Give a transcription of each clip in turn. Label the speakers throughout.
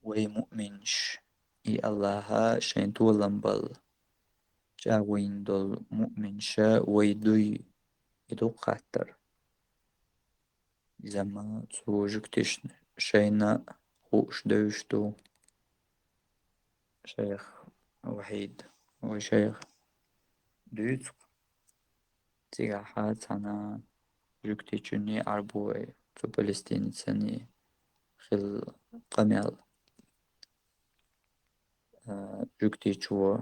Speaker 1: وي مؤمنش إي الله شين تولن بل جاوين دول مؤمنشا ويدوي يدو قاتر زما زوجكتش شينا خوش دوشتو شيخ وحيد وشيخ دوت تيغاحات أنا جوكتيشني أربوي تو فلسطين سني خل قميل جوكتيشو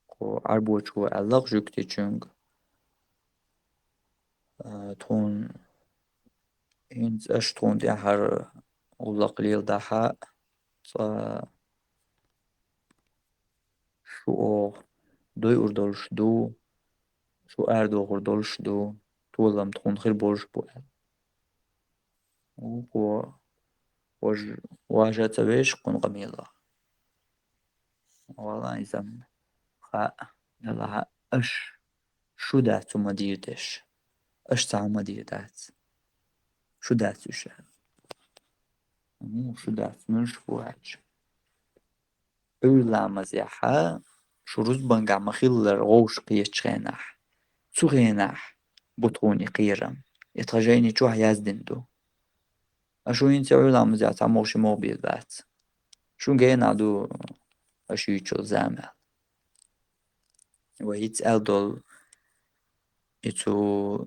Speaker 1: كو أربوشو ألغ جوكتيشنغ تون إنت أشتون دي هر والله قليل دحا شو دوي أردولش دو شو أردو غردولش دو تولم تكون خير بولش بو وكو وج واجهت بيش كون قميلة والله إذا خا يلا أش شو داتو ما ديرتش أش ساعة ما ديرتات شو داتو شهر مو شو دات منش بوعج أولا مزيحة شو روز بنقع مخيل غوش قيش خيناح سو خيناح بطوني قيرم يتغجيني شو هيازدن دو أشو ينسي أولا مزيحة عموشي موبيل بات شو جينا دو أشو يتشو زامل وهيتس ألدول يتو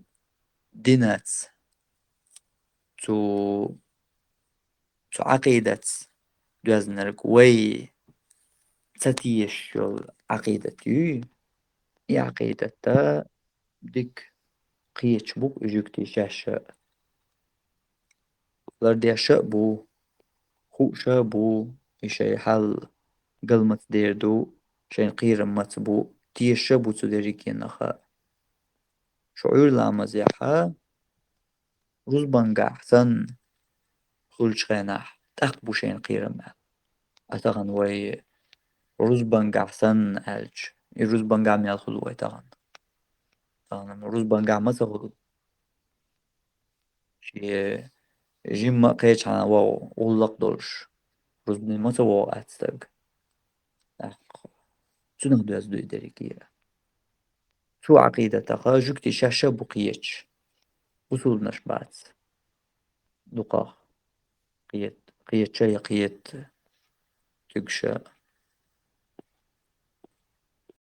Speaker 1: دينات تو عقيدة دوازنرك وي تتيش شول عقيدة يو إي عقيدة تا ديك قيتش بوك إجوكتي شاشة لردي بو خو بو إشي حل قلمت دير دو شين قيرم متبو تيش بو تدريكي نخا شعور لا مزيحة روز بنقع سن خلش خيناح تاخت بو شين قيرم أتغن وي روز بنقع سن ألج روز بنقع ميال خلوة تغن روز بنقع مسخلو شي جيم ما قيتش عنا واو أولق دولش روز بني مسا واو أتستغ شنو دو أزدو إدريكي شو عقيدة تخا جوكتي شاشة بقيتش وصول نشبات دقاق قيت شي قيت تقشى